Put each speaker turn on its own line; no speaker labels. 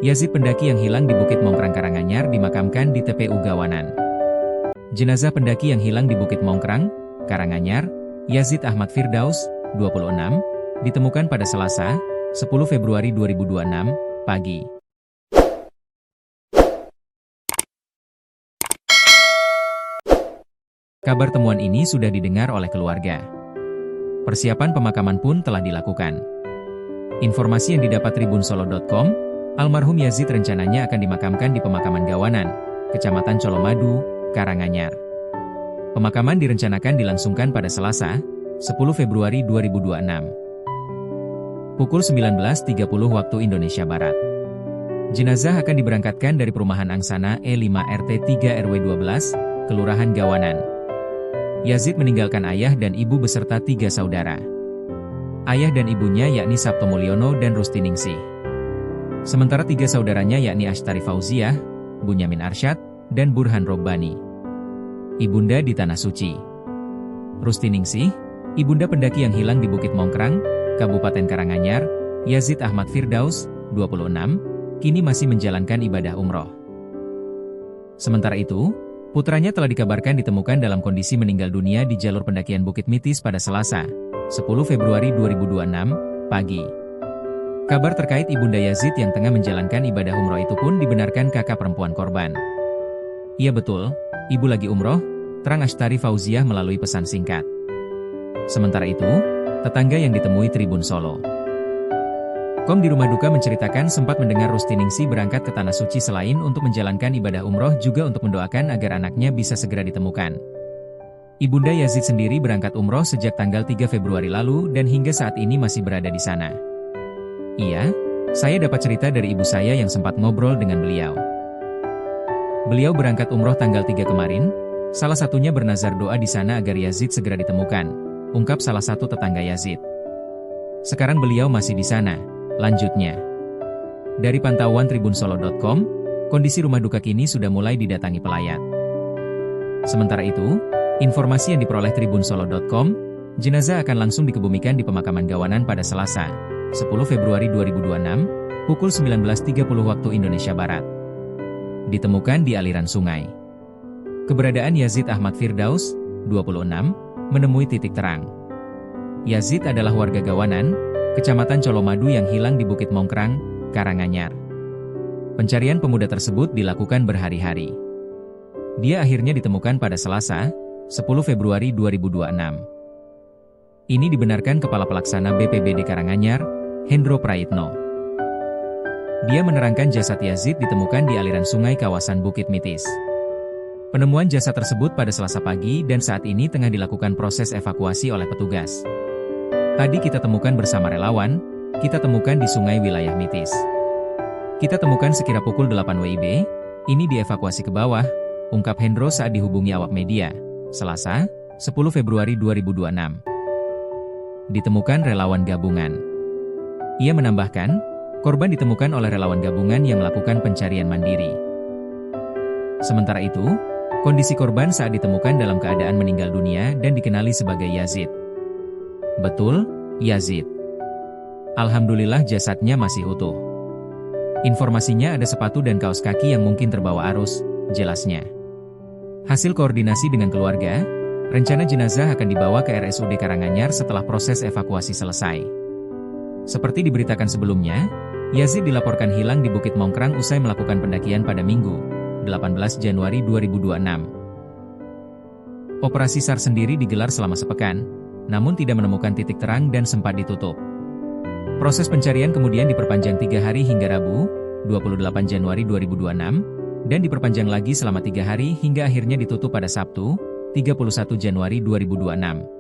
Yazid pendaki yang hilang di Bukit Mongkrang Karanganyar dimakamkan di TPU Gawanan. Jenazah pendaki yang hilang di Bukit Mongkrang, Karanganyar, Yazid Ahmad Firdaus, 26, ditemukan pada Selasa, 10 Februari 2026, pagi. Kabar temuan ini sudah didengar oleh keluarga. Persiapan pemakaman pun telah dilakukan. Informasi yang didapat tribunsolo.com, almarhum Yazid rencananya akan dimakamkan di pemakaman Gawanan, Kecamatan Colomadu, Karanganyar. Pemakaman direncanakan dilangsungkan pada Selasa, 10 Februari 2026. Pukul 19.30 waktu Indonesia Barat. Jenazah akan diberangkatkan dari perumahan Angsana E5 RT 3 RW 12, Kelurahan Gawanan. Yazid meninggalkan ayah dan ibu beserta 3 saudara. Ayah dan ibunya yakni Sabto Mulyono dan Rustiningsih. Sementara 3 saudaranya yakni Ashtari Fauziah, Bunyamin Arsyad, dan Burhan Robbani. Ibunda di Tanah Suci. Rustiningsih, ibunda pendaki yang hilang di Bukit Mongkrang, Kabupaten Karanganyar, Yazid Ahmad Firdaus, 26, kini masih menjalankan ibadah umroh. Sementara itu, putranya telah dikabarkan ditemukan dalam kondisi meninggal dunia di jalur pendakian Bukit Mitis pada Selasa, 10 Februari 2026, pagi. Kabar terkait ibunda Yazid yang tengah menjalankan ibadah umroh itu pun dibenarkan kakak perempuan korban. Iya betul, ibu lagi umroh, terang Ashtari Fauziah melalui pesan singkat. Sementara itu, tetangga yang ditemui Tribun Solo. Kom di rumah duka menceritakan sempat mendengar Rustiningsih berangkat ke Tanah Suci selain untuk menjalankan ibadah umroh juga untuk mendoakan agar anaknya bisa segera ditemukan. Ibunda Yazid sendiri berangkat umroh sejak tanggal 3 Februari lalu dan hingga saat ini masih berada di sana. Iya, saya dapat cerita dari ibu saya yang sempat ngobrol dengan beliau. Beliau berangkat umroh tanggal 3 kemarin, salah satunya bernazar doa di sana agar Yazid segera ditemukan, ungkap salah satu tetangga Yazid. Sekarang beliau masih di sana, lanjutnya. Dari pantauan tribunsolo.com, kondisi rumah duka kini sudah mulai didatangi pelayat. Sementara itu, informasi yang diperoleh tribunsolo.com, jenazah akan langsung dikebumikan di pemakaman Gawanan pada Selasa, 10 Februari 2026, pukul 19.30 waktu Indonesia Barat. Ditemukan di aliran sungai. Keberadaan Yazid Ahmad Firdaus, 26, menemui titik terang. Yazid adalah warga Gawanan, Kecamatan Colomadu yang hilang di Bukit Mongkrang, Karanganyar. Pencarian pemuda tersebut dilakukan berhari-hari. Dia akhirnya ditemukan pada Selasa, 10 Februari 2026. Ini dibenarkan Kepala Pelaksana BPBD Karanganyar, Hendro Prayitno. Dia menerangkan jasad Yazid ditemukan di aliran sungai kawasan Bukit Mitis. Penemuan jasad tersebut pada Selasa pagi dan saat ini tengah dilakukan proses evakuasi oleh petugas. Tadi kita temukan bersama relawan, kita temukan di sungai wilayah Mitis. Kita temukan sekira pukul 8 WIB, ini dievakuasi ke bawah, ungkap Hendro saat dihubungi awak media, Selasa, 10 Februari 2026. Ditemukan relawan gabungan. Ia menambahkan, korban ditemukan oleh relawan gabungan yang melakukan pencarian mandiri. Sementara itu, kondisi korban saat ditemukan dalam keadaan meninggal dunia dan dikenali sebagai Yazid. Betul, Yazid. Alhamdulillah jasadnya masih utuh. Informasinya ada sepatu dan kaos kaki yang mungkin terbawa arus, jelasnya. Hasil koordinasi dengan keluarga, rencana jenazah akan dibawa ke RSUD Karanganyar setelah proses evakuasi selesai. Seperti diberitakan sebelumnya, Yazid dilaporkan hilang di Bukit Mongkrang usai melakukan pendakian pada Minggu, 18 Januari 2026. Operasi SAR sendiri digelar selama sepekan, namun tidak menemukan titik terang dan sempat ditutup. Proses pencarian kemudian diperpanjang 3 hari hingga Rabu, 28 Januari 2026, dan diperpanjang lagi selama 3 hari hingga akhirnya ditutup pada Sabtu, 31 Januari 2026.